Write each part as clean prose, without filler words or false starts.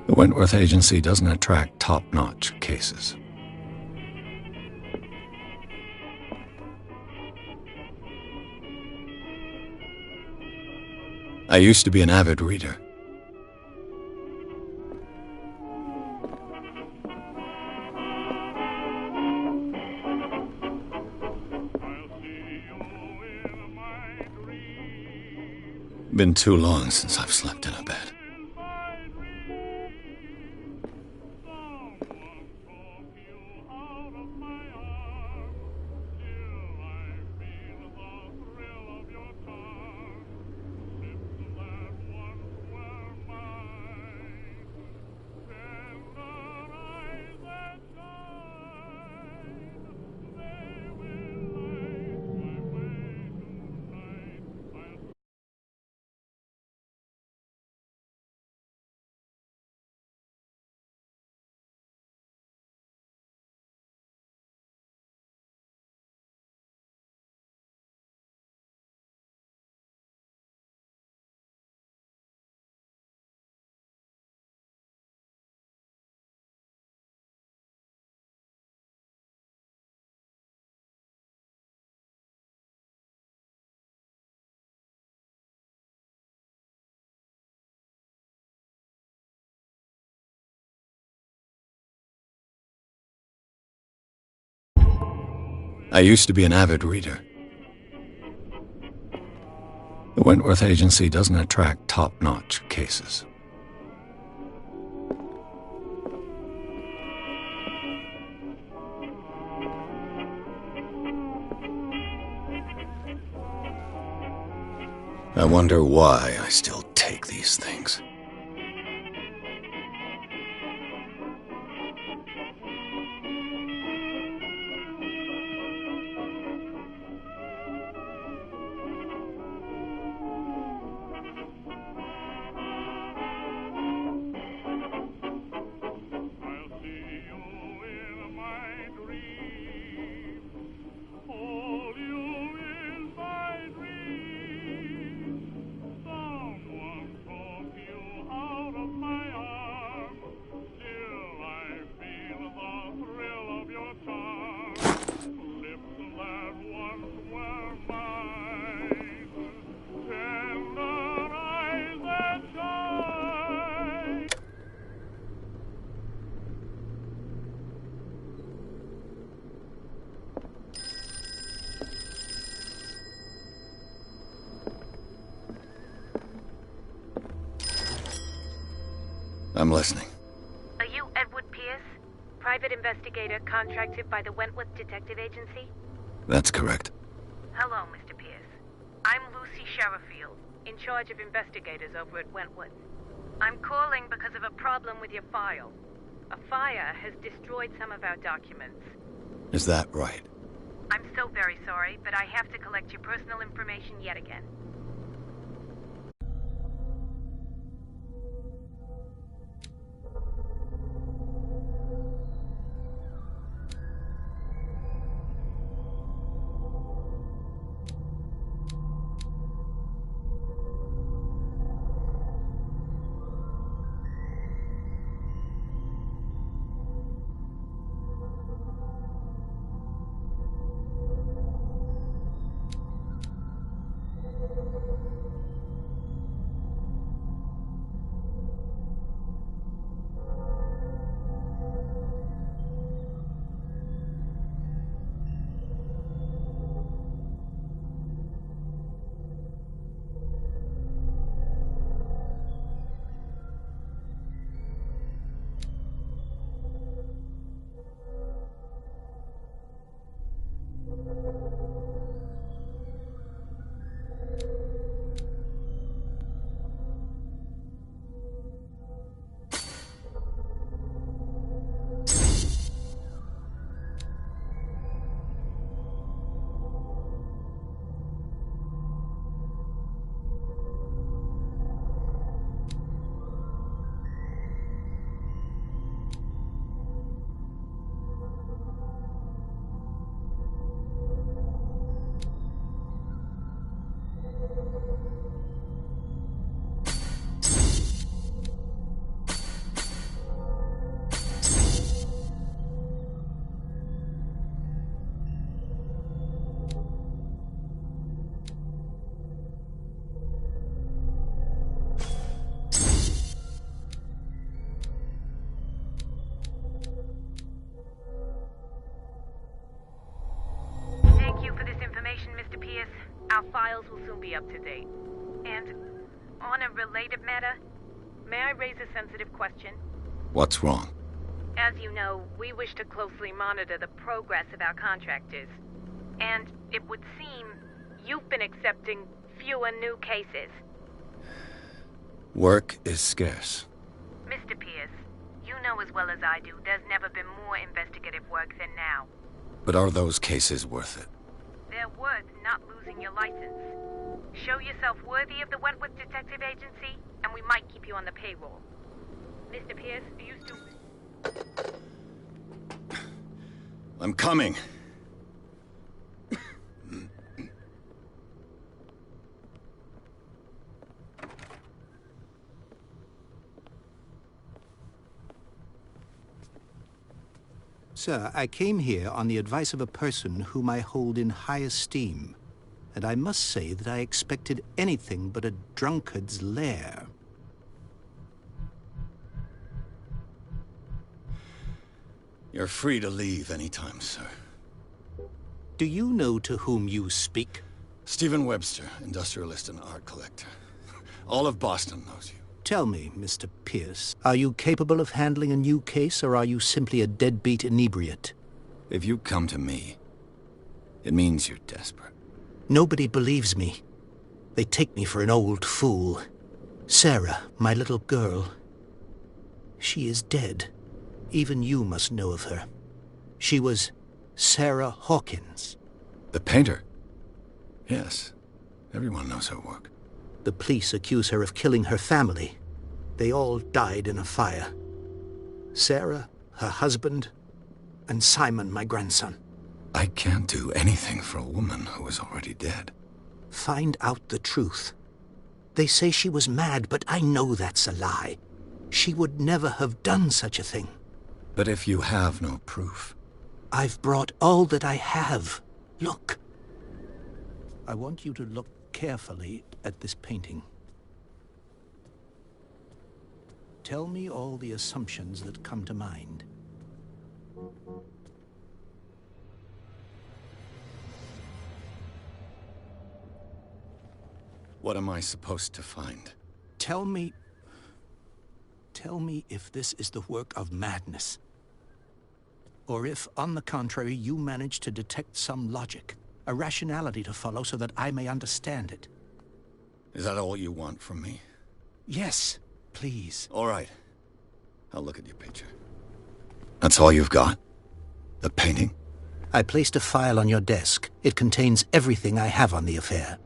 The Wentworth Agency doesn't attract top-notch cases. I used to be an avid reader. Been too long since I've slept in a bed. I used to be an avid reader. The Wentworth Agency doesn't attract top-notch cases. I wonder why I still take these things. I'm listening. Are you Edward Pierce, private investigator contracted by the Wentworth Detective Agency? That's correct. Hello, Mr. Pierce. I'm Lucy Sherifield, in charge of investigators over at Wentworth. I'm calling because of a problem with your file. A fire has destroyed some of our documents. Is that right? I'm so very sorry, but I have to collect your personal information yet again. be up to date. And on a related matter, may I raise a sensitive question? What's wrong? As you know, we wish to closely monitor the progress of our contractors. And it would seem you've been accepting fewer new cases. Work is scarce. Mr. Pierce, you know as well as I do there's never been more investigative work than now. But are those cases worth it? They're worth not losing your license. Show yourself worthy of the Wentworth Detective Agency, and we might keep you on the payroll. Mr. Pierce, are you still... I'm coming. Sir, I came here on the advice of a person whom I hold in high esteem, and I must say that I expected anything but a drunkard's lair. You're free to leave anytime, sir. Do you know to whom you speak? Stephen Webster, industrialist and art collector. All of Boston knows you. Tell me, Mr. Pierce, are you capable of handling a new case, or are you simply a deadbeat inebriate? If you come to me, it means you're desperate. Nobody believes me. They take me for an old fool. Sarah, my little girl, she is dead. Even you must know of her. She was Sarah Hawkins. The painter? Yes. Everyone knows her work. The police accuse her of killing her family. They all died in a fire. Sarah, her husband, and Simon, my grandson. I can't do anything for a woman who is already dead. Find out the truth. They say she was mad, but I know that's a lie. She would never have done such a thing. But if you have no proof... I've brought all that I have. Look. I want you to look carefully at this painting. Tell me all the assumptions that come to mind. What am I supposed to find? Tell me if this is the work of madness. Or if, on the contrary, you manage to detect some logic, a rationality to follow so that I may understand it. Is that all you want from me? Yes, please. All right. I'll look at your picture. That's all you've got? The painting? I placed a file on your desk. It contains everything I have on the affair.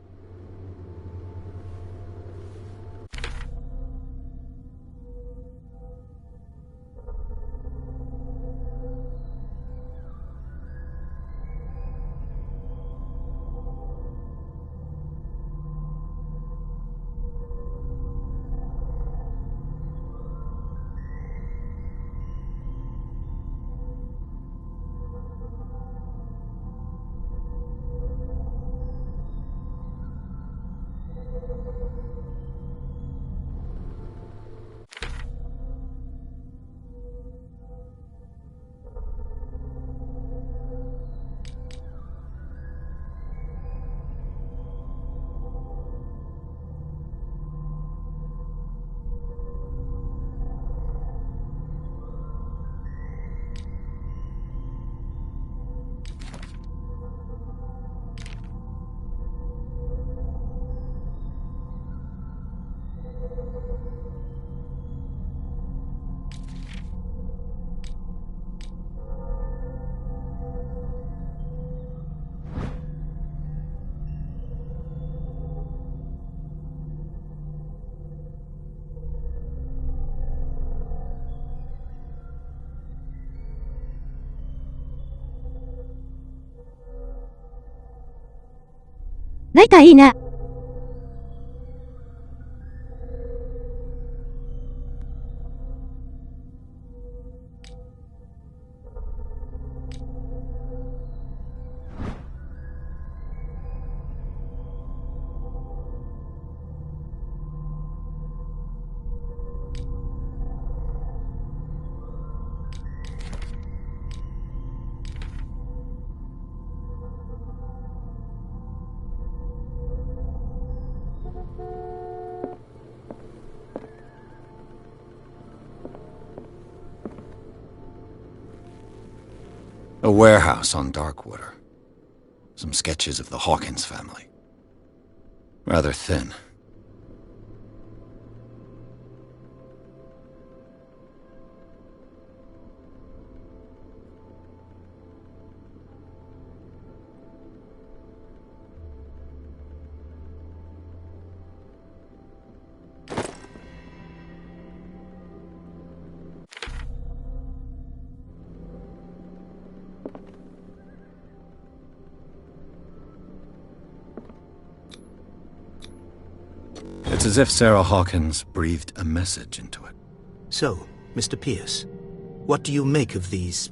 ライターいいな。A warehouse on Darkwater. Some sketches of the Hawkins family. Rather thin. It's as if Sarah Hawkins breathed a message into it. So, Mr. Pierce, what do you make of these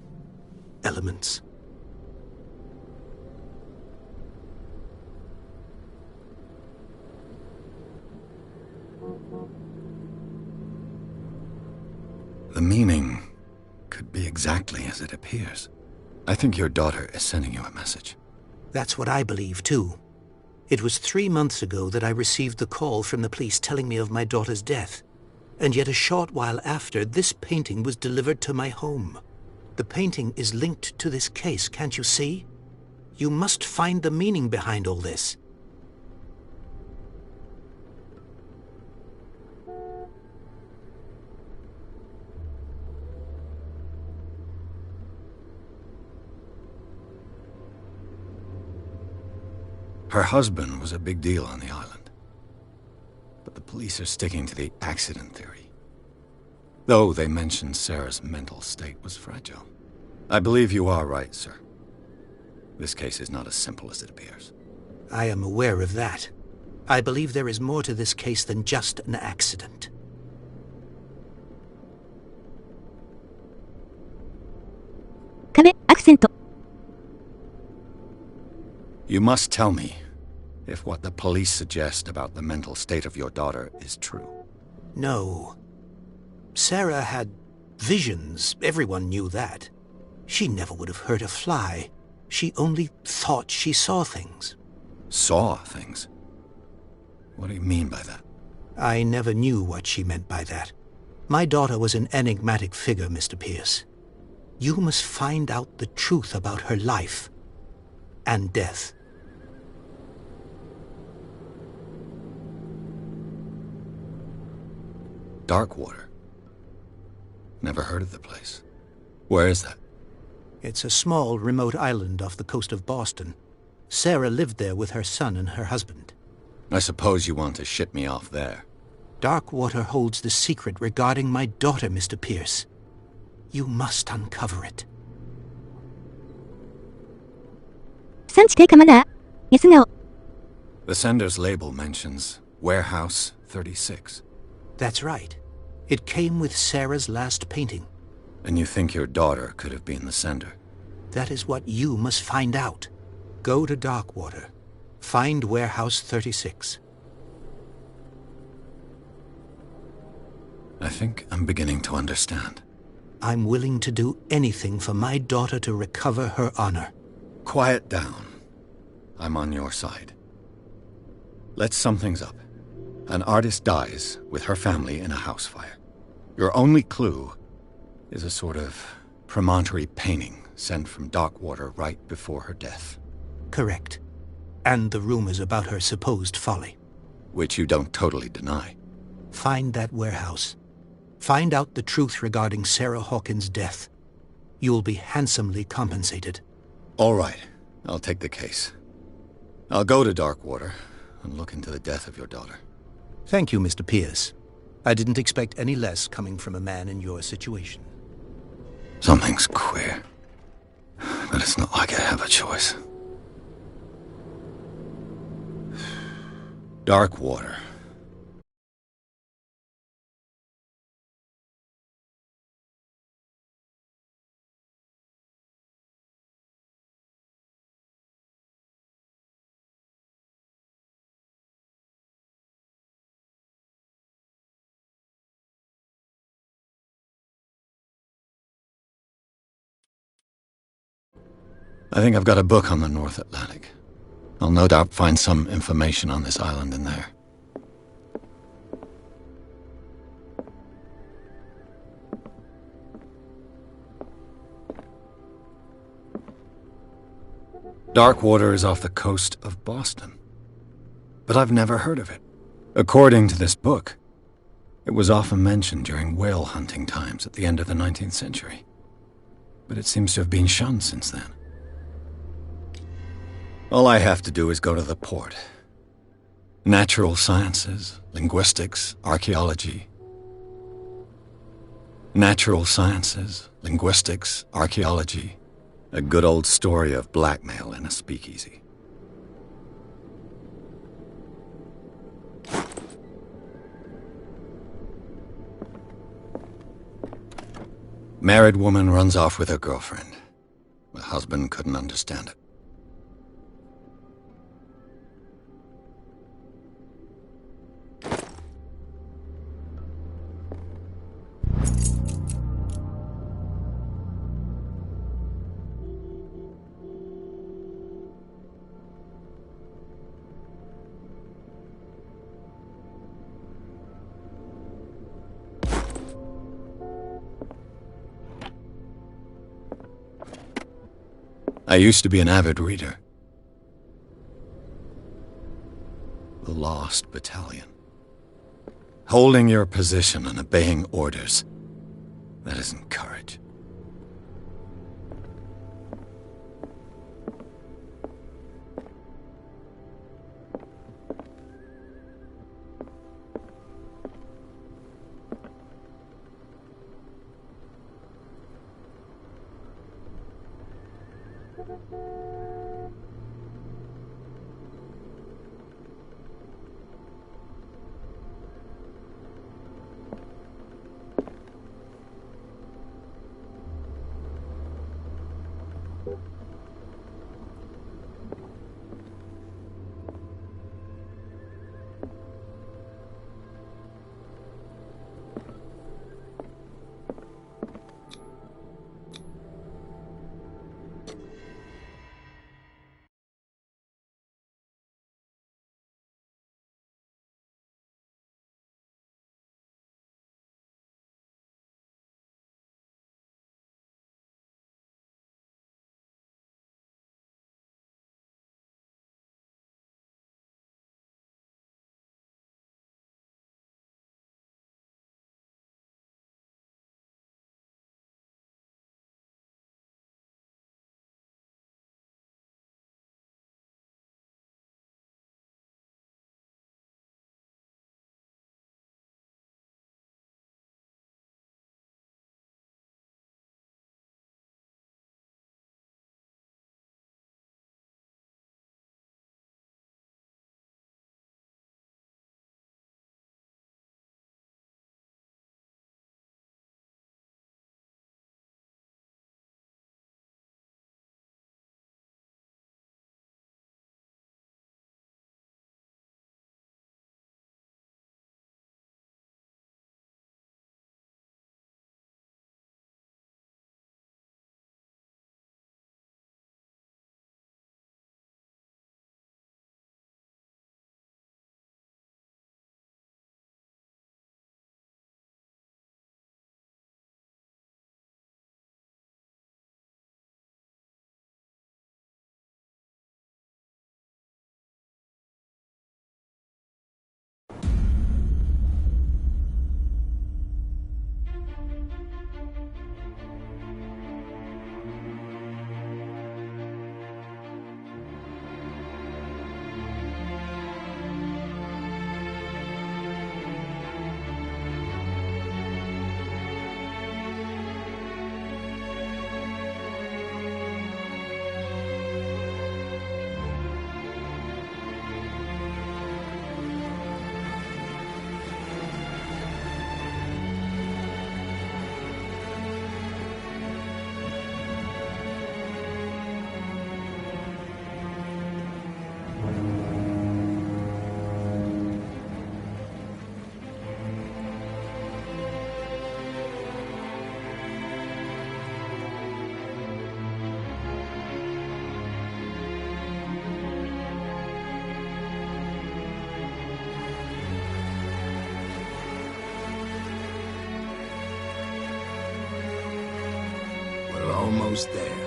elements? The meaning could be exactly as it appears. I think your daughter is sending you a message. That's what I believe, too. It was 3 months ago that I received the call from the police telling me of my daughter's death. And yet a short while after, this painting was delivered to my home. The painting is linked to this case, can't you see? You must find the meaning behind all this. Her husband was a big deal on the island. But the police are sticking to the accident theory. Though they mentioned Sarah's mental state was fragile. I believe you are right, sir. This case is not as simple as it appears. I am aware of that. I believe there is more to this case than just an accident. Kabe, accent. You must tell me if what the police suggest about the mental state of your daughter is true. No. Sarah had visions. Everyone knew that. She never would have hurt a fly. She only thought she saw things. Saw things? What do you mean by that? I never knew what she meant by that. My daughter was an enigmatic figure, Mr. Pierce. You must find out the truth about her life and death. Darkwater. Never heard of the place. Where is that? It's a small, remote island off the coast of Boston. Sarah lived there with her son and her husband. I suppose you want to ship me off there. Darkwater holds the secret regarding my daughter, Mr. Pierce. You must uncover it. 産地低下まだ Yes, no. The sender's label mentions Warehouse 36. That's right. It came with Sarah's last painting. And you think your daughter could have been the sender? That is what you must find out. Go to Darkwater. Find Warehouse 36. I think I'm beginning to understand. I'm willing to do anything for my daughter to recover her honor. Quiet down. I'm on your side. Let's sum things up. An artist dies with her family in a house fire. Your only clue is a sort of promontory painting sent from Darkwater right before her death. Correct. And the rumors about her supposed folly. Which you don't totally deny. Find that warehouse. Find out the truth regarding Sarah Hawkins' death. You'll be handsomely compensated. All right. I'll take the case. I'll go to Darkwater and look into the death of your daughter. Thank you, Mr. Pierce. I didn't expect any less coming from a man in your situation. Something's queer. But it's not like I have a choice. Darkwater. I think I've got a book on the North Atlantic. I'll no doubt find some information on this island in there. Darkwater is off the coast of Boston. But I've never heard of it. According to this book, it was often mentioned during whale hunting times at the end of the 19th century. But it seems to have been shunned since then. All I have to do is go to the port. Natural sciences, linguistics, archaeology. Natural sciences, linguistics, archaeology. A good old story of blackmail in a speakeasy. Married woman runs off with her girlfriend. The husband couldn't understand it. I used to be an avid reader. The Lost Battalion. Holding your position and obeying orders. That isn't courage. Almost there.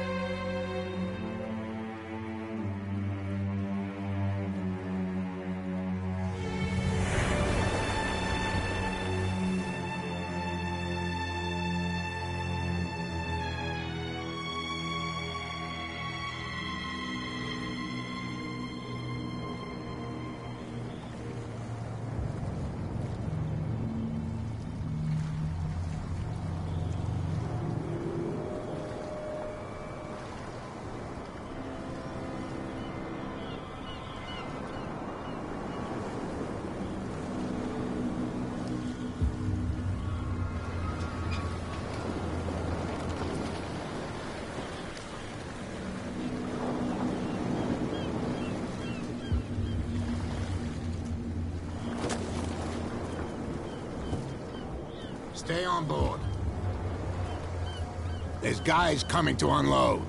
Stay on board. There's guys coming to unload.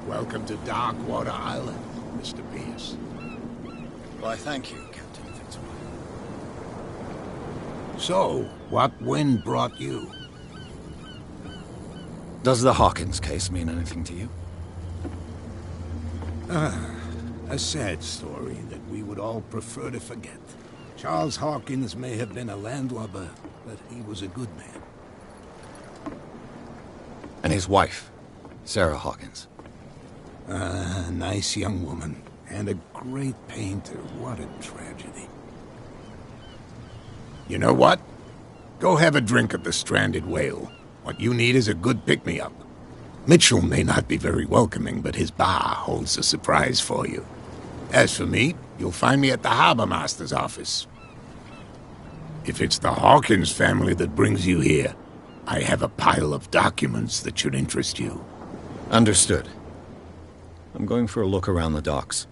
Welcome to Darkwater Island, Mr. Pierce. Why, thank you, Captain Fitzroy. So, what wind brought you? Does the Hawkins case mean anything to you? A sad story that we would all prefer to forget. Charles Hawkins may have been a landlubber, but he was a good man. And his wife, Sarah Hawkins. A nice young woman, and a great painter. What a tragedy. You know what? Go have a drink at the Stranded Whale. What you need is a good pick-me-up. Mitchell may not be very welcoming, but his bar holds a surprise for you. As for me, you'll find me at the Harbor Master's office. If it's the Hawkins family that brings you here, I have a pile of documents that should interest you. Understood. I'm going for a look around the docks.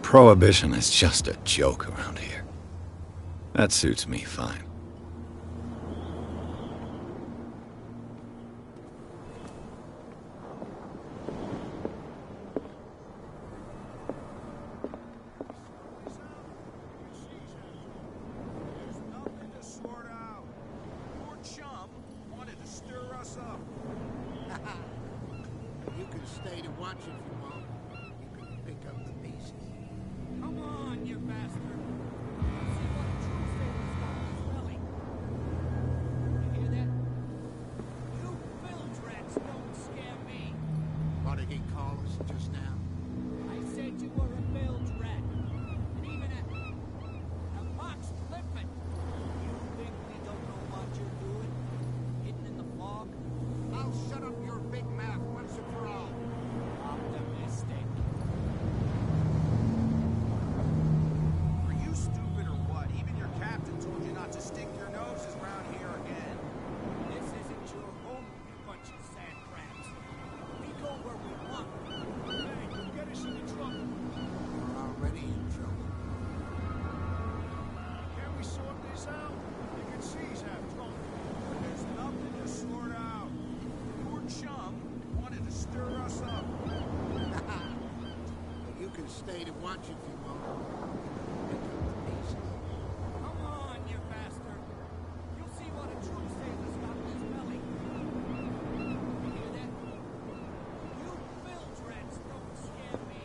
Prohibition is just a joke around here. That suits me fine. You can stay to watch if you want. You can pick up the pieces. Come on, you bastard! See what a true sailor's got in his belly. You hear that? You bilge rats don't scare me. What did he call us just now? I said you were a bilge rat. And even a pox flippin'. You think we don't know what you're doing? Hidden in the fog? I'll shut up your big mouth once and for all. Optimistic. Are you stupid or what? Even your captain told you not to stick your noses around here again. This isn't your home, you bunch of sand crabs. We go where we want. Hey, you'll get us into trouble. We're already in trouble. Can't we sort this out? You can see he's half drunk. There's nothing to sort out. Your chum wanted to stir us up. You can stay to watch if you want. Pick up the pieces. Come on, you bastard. You'll see what a true sailor's got in his belly. You hear that? You bilge rats don't scare me.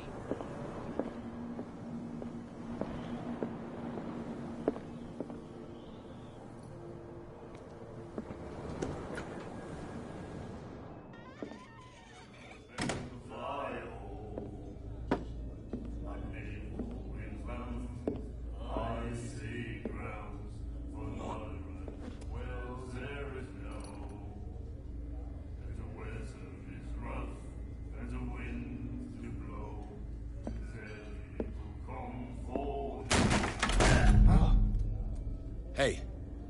Hey,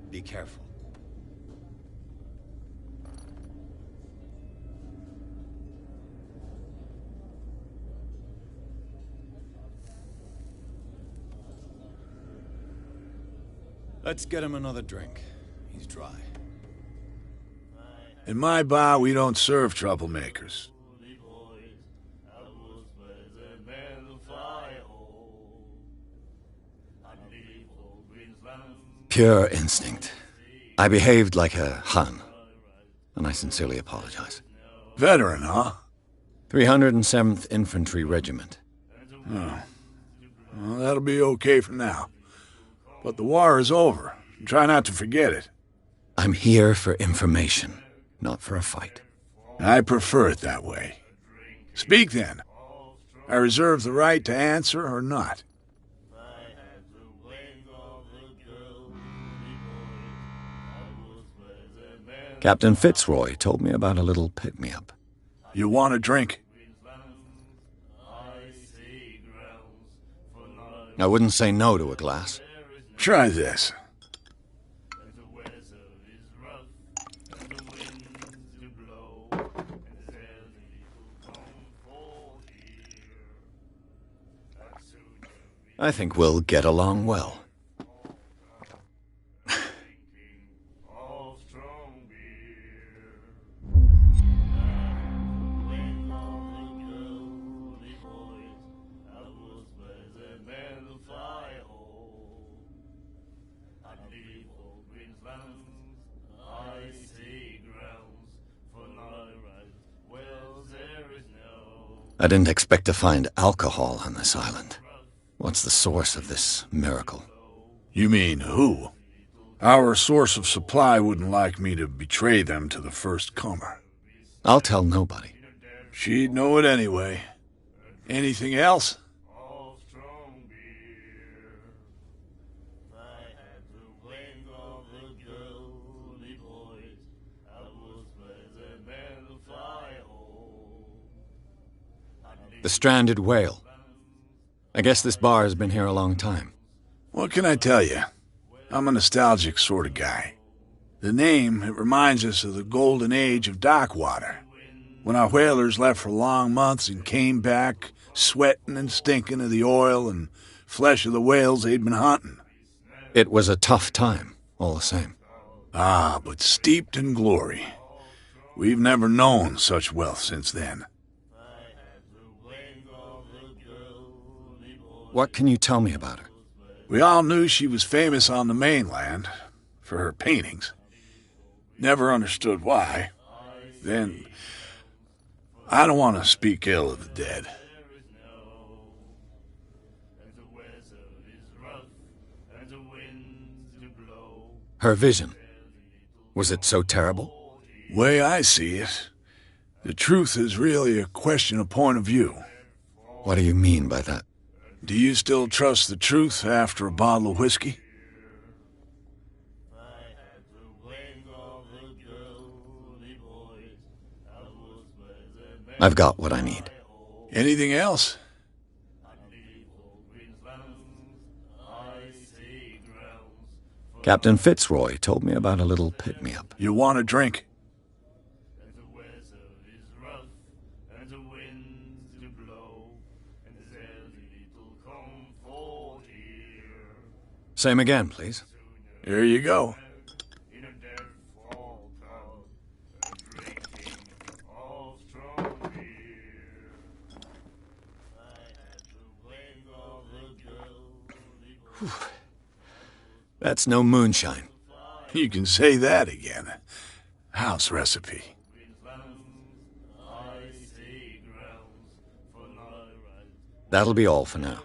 be careful. Let's get him another drink. He's dry. In my bar, we don't serve troublemakers. Pure instinct. I behaved like a Hun, and I sincerely apologize. Veteran, huh? 307th Infantry Regiment. Oh. Well, that'll be okay for now. But the war is over. Try not to forget it. I'm here for information, not for a fight. I prefer it that way. Speak then. I reserve the right to answer or not. Captain Fitzroy told me about a little pick-me-up. You want a drink? I wouldn't say no to a glass. Try this. I think we'll get along well. I didn't expect to find alcohol on this island. What's the source of this miracle? You mean who? Our source of supply wouldn't like me to betray them to the first comer. I'll tell nobody. She'd know it anyway. Anything else? The stranded whale. I guess this bar has been here a long time. What can I tell you? I'm a nostalgic sort of guy. The name, it reminds us of the golden age of dockwater, when our whalers left for long months and came back sweating and stinking of the oil and flesh of the whales they'd been hunting. It was a tough time, all the same. Ah, but steeped in glory. We've never known such wealth since then. What can you tell me about her? We all knew she was famous on the mainland for her paintings. Never understood why. Then, I don't want to speak ill of the dead. Her vision. Was it so terrible? Way I see it, the truth is really a question of point of view. What do you mean by that? Do you still trust the truth after a bottle of whiskey? I've got what I need. Anything else? Captain Fitzroy told me about a little pick-me-up. You want a drink? Same again, please. Here you go. Whew. That's no moonshine. You can say that again. House recipe. That'll be all for now.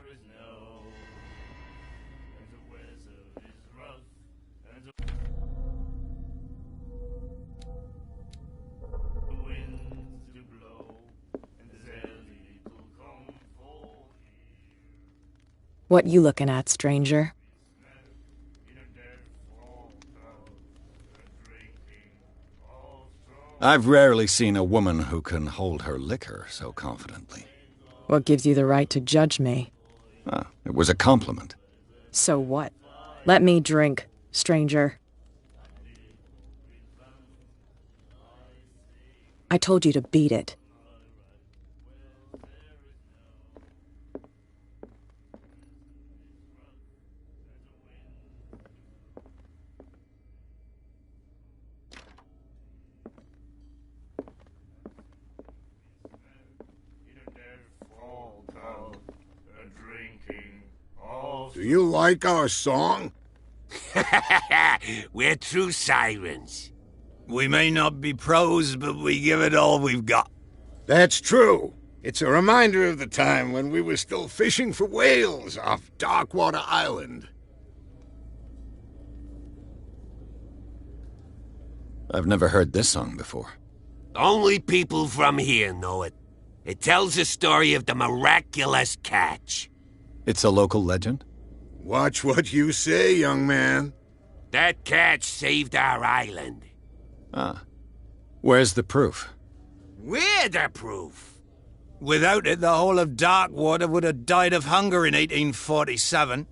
What you looking at, stranger? I've rarely seen a woman who can hold her liquor so confidently. What gives you the right to judge me? It was a compliment. So what? Let me drink, stranger. I told you to beat it. Do you like our song? We're true sirens. We may not be pros, but we give it all we've got. That's true. It's a reminder of the time when we were still fishing for whales off Darkwater Island. I've never heard this song before. Only people from here know it. It tells the story of the miraculous catch. It's a local legend? Watch what you say, young man. That catch saved our island. Ah. Where's the proof? We're the proof. Without it, the whole of Darkwater would have died of hunger in 1847.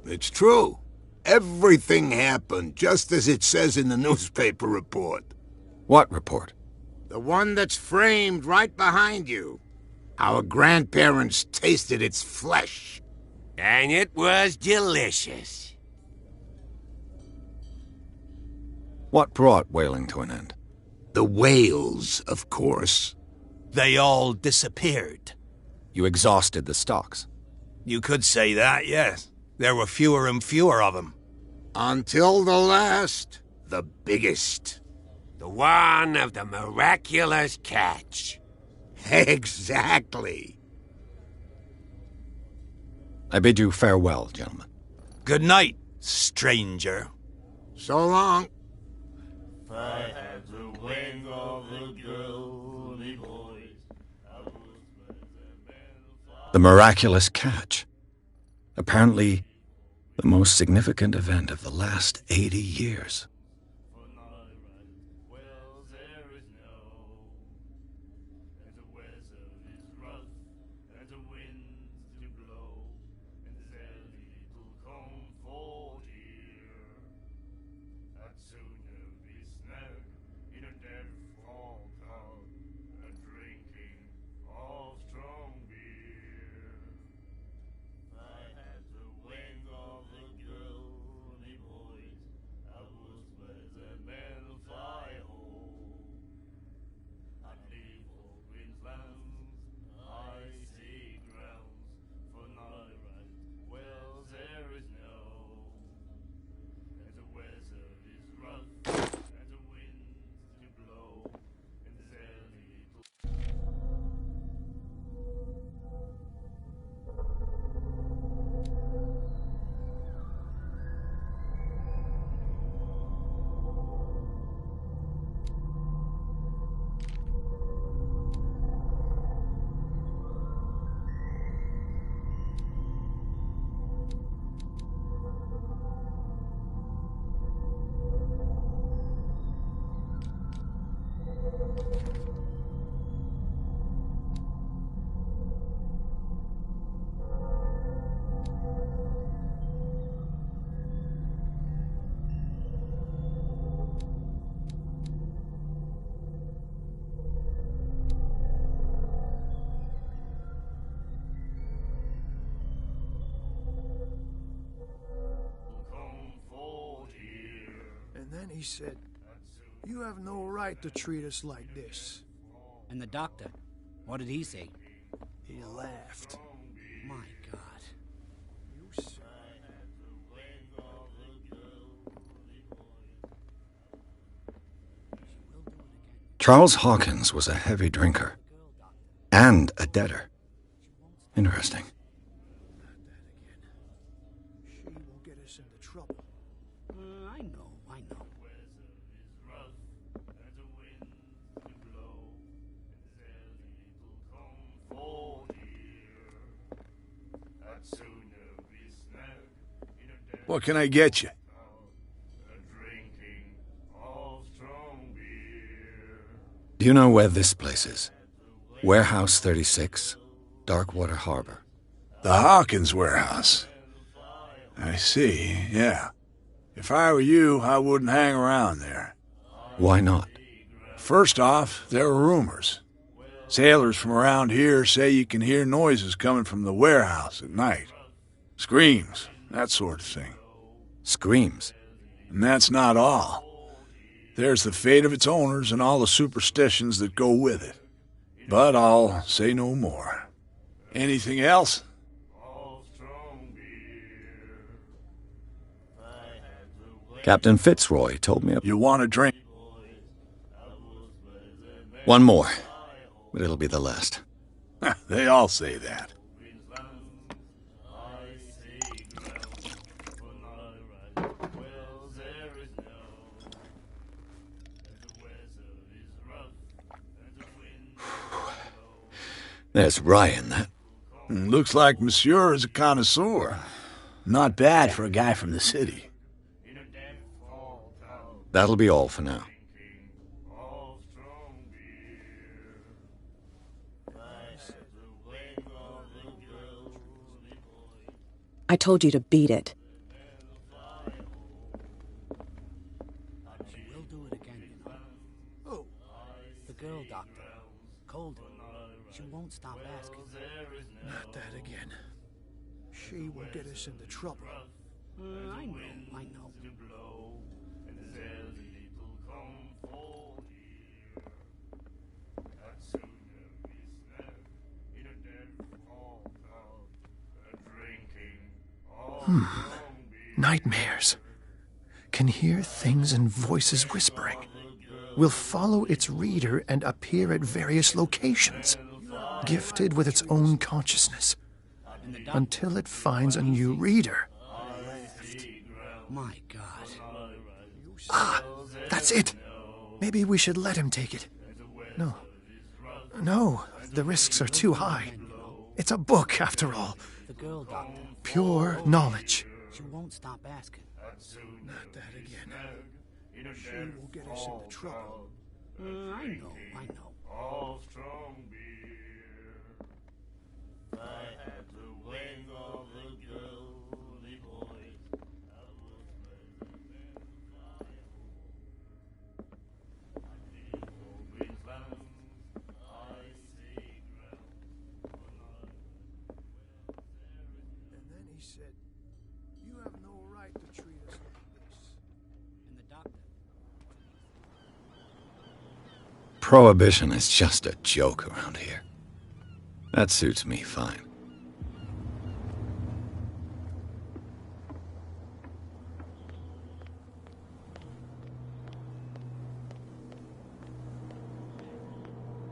It's true. Everything happened just as it says in the newspaper report. What report? The one that's framed right behind you. Our grandparents tasted its flesh. And it was delicious. What brought whaling to an end? The whales, of course. They all disappeared. You exhausted the stocks. You could say that, yes. There were fewer and fewer of them. Until the last, the biggest. The one of the miraculous catch. Exactly. I bid you farewell, gentlemen. Good night, stranger. So long. If I had the wing of the girly boys, I would let them fly. The miraculous catch. Apparently, the most significant event of the last 80 years. And then he said, "You have no right to treat us like this." And the doctor, what did he say? He laughed. My God. You said, Charles Hawkins was a heavy drinker. And a debtor. Interesting. she will get us into trouble. I know. What can I get you? Do you know where this place is? Warehouse 36, Darkwater Harbor. The Hawkins warehouse. I see, yeah. If I were you, I wouldn't hang around there. Why not? First off, there are rumors. Sailors from around here say you can hear noises coming from the warehouse at night. Screams, that sort of thing. Screams? And that's not all. There's the fate of its owners and all the superstitions that go with it. But I'll say no more. Anything else? Captain Fitzroy told me... You want a drink? One more, but it'll be the last. They all say that. There's rye in that. Looks like Monsieur is a connoisseur. Not bad for a guy from the city. That'll be all for now. I told you to beat it. We'll do it again, you know. Who? The girl doctor. Colden. She won't stop asking. Not that again. She will get us into trouble. I know. Nightmares. Can hear things and voices whispering. Will follow its reader and appear at various locations, gifted with its own consciousness, until it finds a new reader. My God. Ah, that's it. Maybe we should let him take it. No, the risks are too high. It's a book, after all. The girl doctor. Pure knowledge. She won't stop asking. Not that again. She will get us into trouble. I know. All strong beer. I had to wing all the girly boys. I was better than fire. I feel for Queensland. I see ground. And then he said, "You have no right to treat us like this." And the doctor. Prohibition is just a joke around here. That suits me fine.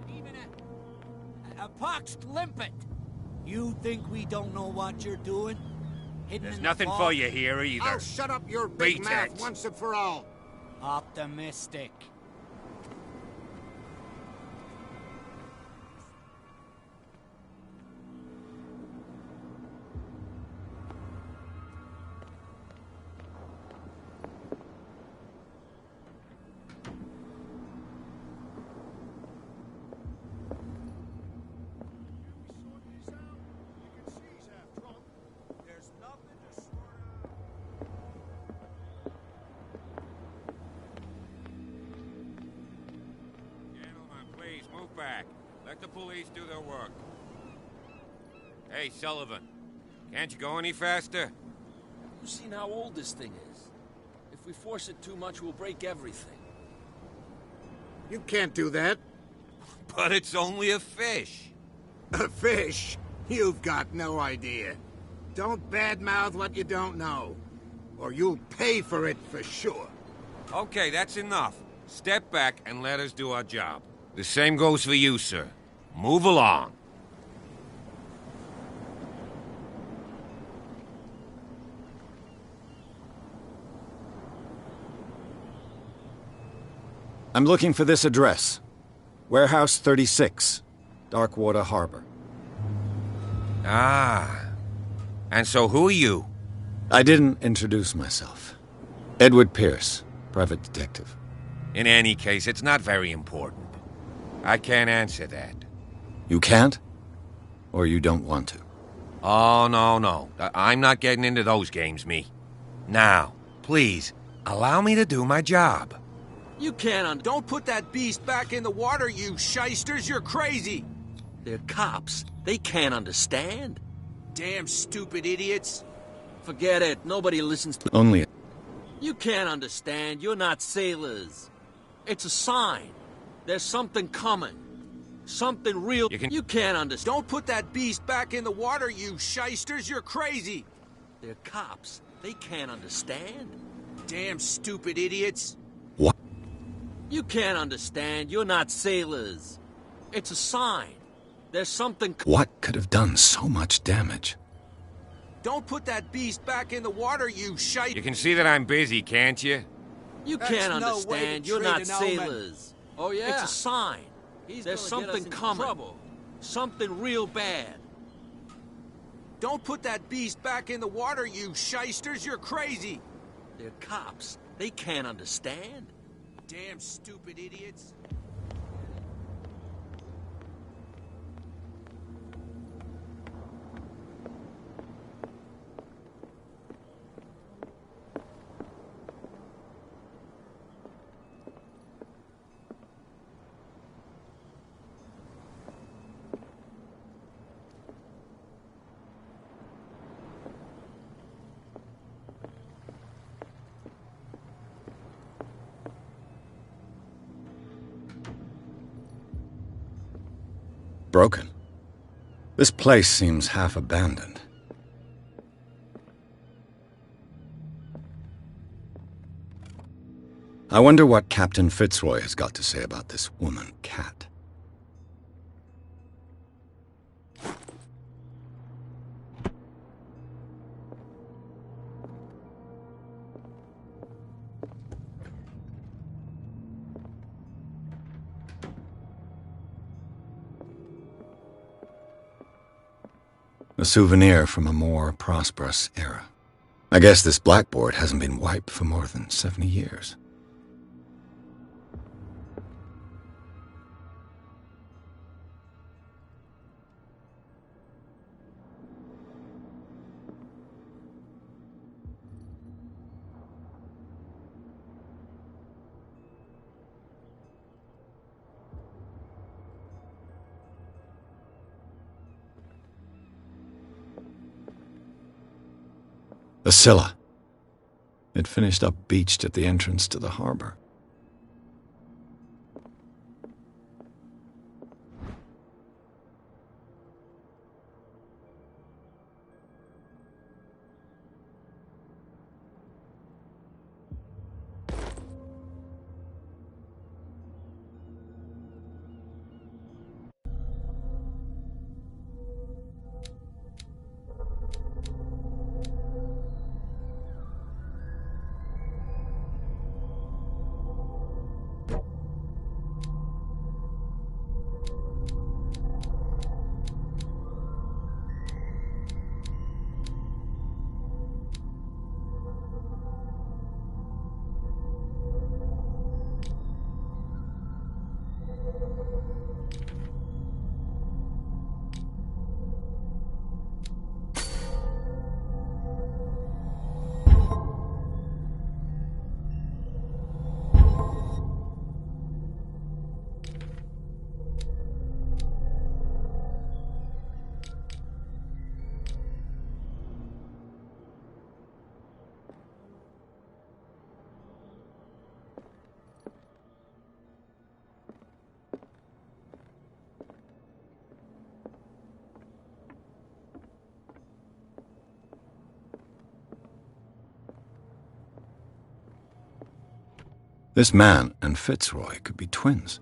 Even a poxed limpet. You think we don't know what you're doing? Hidden There's in the nothing fog? for you here either. I'll shut up your big Beat mouth it. once and for all. Optimistic. There's nothing to sort out. Gentlemen, please move back. Let the police do their work. Hey, Sullivan. Can't you go any faster? You've seen how old this thing is. If we force it too much, we'll break everything. You can't do that. But it's only a fish. A fish? You've got no idea. Don't badmouth what you don't know, or you'll pay for it for sure. Okay, that's enough. Step back and let us do our job. The same goes for you, sir. Move along. I'm looking for this address. Warehouse 36, Darkwater Harbor. Ah. And so who are you? I didn't introduce myself. Edward Pierce, private detective. In any case, it's not very important. I can't answer that. You can't? Or you don't want to? Oh, no. I'm not getting into those games, me. Now, please, allow me to do my job. You can't Don't put that beast back in the water, you shysters! You're crazy! They're cops. They can't understand. Damn stupid idiots. Forget it. Nobody listens to... Only... You can't understand. You're not sailors. It's a sign. There's something coming. Something real. You can't understand. Don't put that beast back in the water, you shysters! You're crazy! They're cops. They can't understand. Damn stupid idiots. What? You can't understand. You're not sailors. It's a sign. There's something... What could have done so much damage? Don't put that beast back in the water, you shite... You can see that I'm busy, can't you? You That's can't no way understand. to You're treat not an omen. sailors. Oh, yeah? It's a sign. He's There's gonna get us something into coming. trouble. Something real bad. Don't put that beast back in the water, you shysters. You're crazy. They're cops. They can't understand. Damn stupid idiots. Broken. This place seems half abandoned. I wonder what Captain Fitzroy has got to say about this woman, Cat. A souvenir from a more prosperous era. I guess this blackboard hasn't been wiped for more than 70 years. The Scylla. It finished up beached at the entrance to the harbor. This man and Fitzroy could be twins.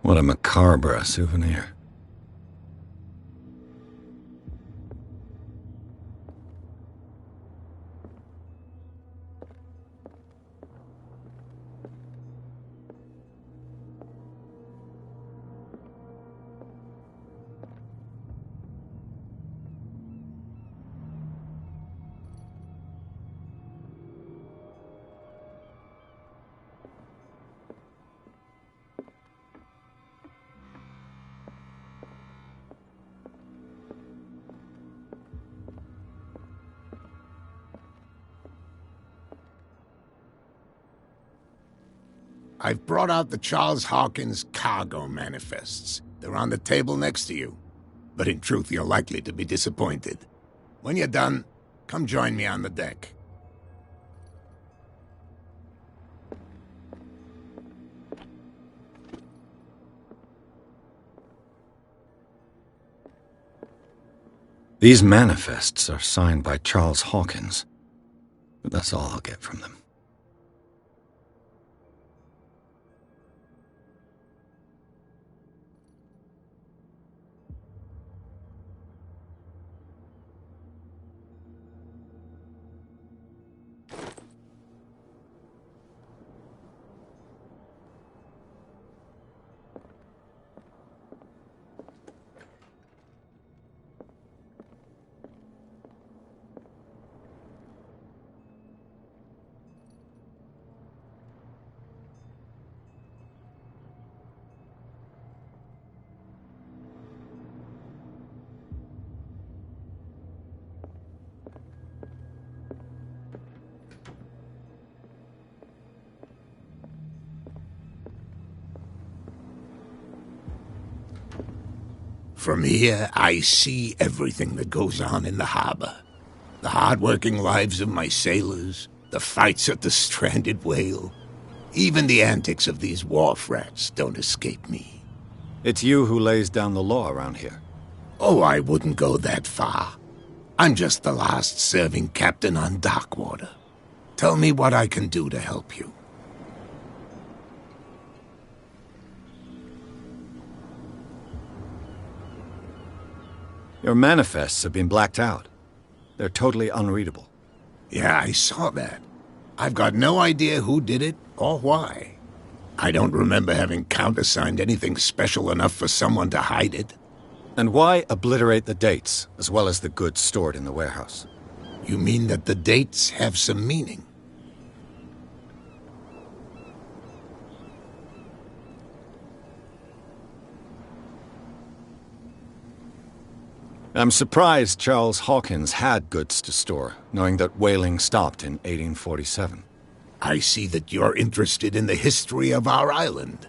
What a macabre souvenir. I've brought out the Charles Hawkins cargo manifests. They're on the table next to you. But in truth, you're likely to be disappointed. When you're done, come join me on the deck. These manifests are signed by Charles Hawkins, but that's all I'll get from them. From here, I see everything that goes on in the harbor. The hard-working lives of my sailors, the fights at the stranded whale. Even the antics of these wharf rats don't escape me. It's you who lays down the law around here. Oh, I wouldn't go that far. I'm just the last serving captain on Darkwater. Tell me what I can do to help you. Your manifests have been blacked out. They're totally unreadable. Yeah, I saw that. I've got no idea who did it or why. I don't remember having countersigned anything special enough for someone to hide it. And why obliterate the dates, as well as the goods stored in the warehouse? You mean that the dates have some meaning? I'm surprised Charles Hawkins had goods to store, knowing that whaling stopped in 1847. I see that you're interested in the history of our island.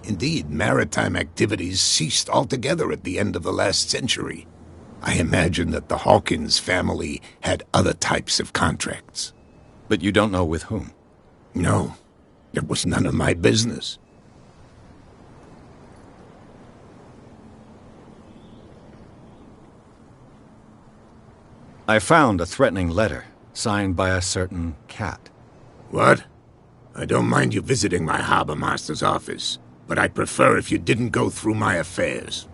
Indeed, maritime activities ceased altogether at the end of the last century. I imagine that the Hawkins family had other types of contracts. But you don't know with whom? No, it was none of my business. I found a threatening letter, signed by a certain cat. What? I don't mind you visiting my harbor master's office, but I'd prefer if you didn't go through my affairs.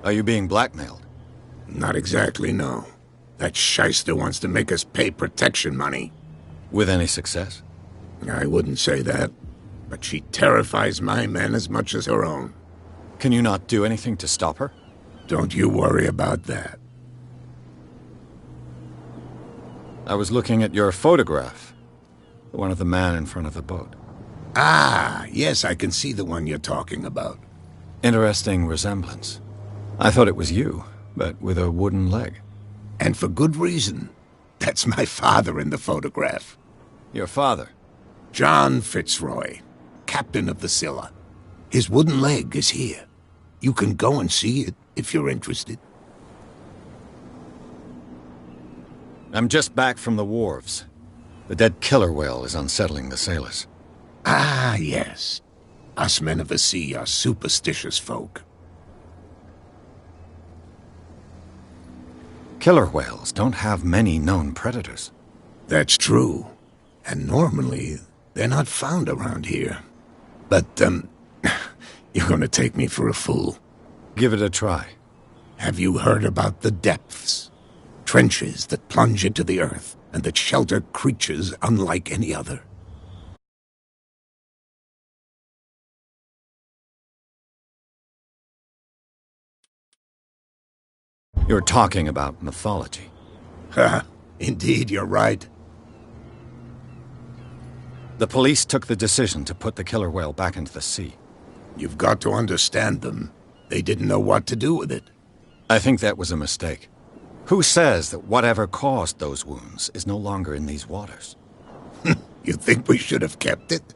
Are you being blackmailed? Not exactly, no. That shyster wants to make us pay protection money. With any success? I wouldn't say that, but she terrifies my men as much as her own. Can you not do anything to stop her? Don't you worry about that. I was looking at your photograph. The one of the man in front of the boat. Ah, yes, I can see the one you're talking about. Interesting resemblance. I thought it was you, but with a wooden leg. And for good reason. That's my father in the photograph. Your father? John Fitzroy, captain of the Scylla. His wooden leg is here. You can go and see it if you're interested. I'm just back from the wharves. The dead killer whale is unsettling the sailors. Ah, yes. Us men of the sea are superstitious folk. Killer whales don't have many known predators. That's true. And normally, they're not found around here. But, you're gonna take me for a fool. Give it a try. Have you heard about the depths? Trenches that plunge into the earth and that shelter creatures unlike any other. You're talking about mythology. Ha! Indeed, you're right. The police took the decision to put the killer whale back into the sea. You've got to understand them. They didn't know what to do with it. I think that was a mistake. Who says that whatever caused those wounds is no longer in these waters? You think we should have kept it?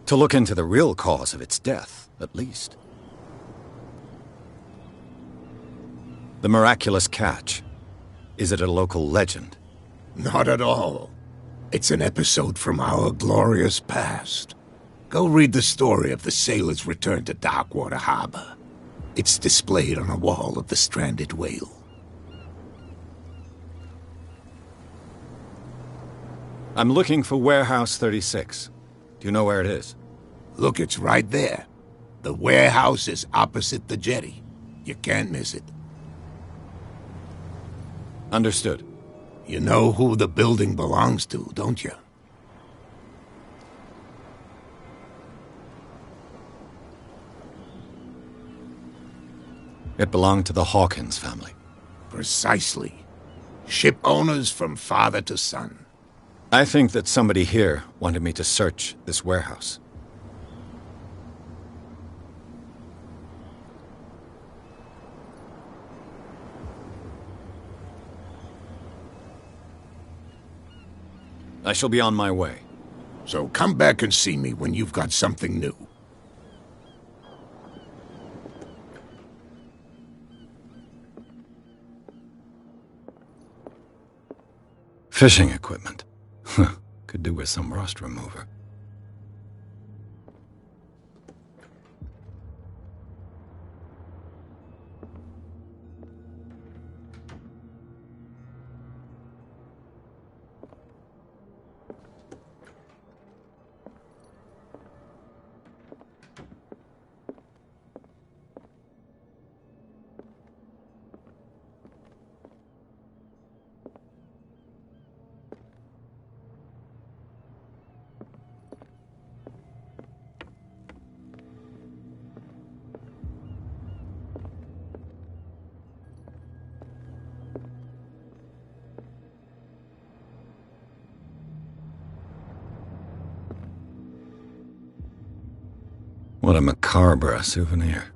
To look into the real cause of its death, at least. The miraculous catch. Is it a local legend? Not at all. It's an episode from our glorious past. Go read the story of the sailor's return to Darkwater Harbor. It's displayed on a wall of the stranded whale. I'm looking for Warehouse 36. Do you know where it is? Look, it's right there. The warehouse is opposite the jetty. You can't miss it. Understood. You know who the building belongs to, don't you? It belonged to the Hawkins family. Precisely. Ship owners from father to son. I think that somebody here wanted me to search this warehouse. I shall be on my way. So come back and see me when you've got something new. Fishing equipment. Could do with some rust remover. What a macabre souvenir.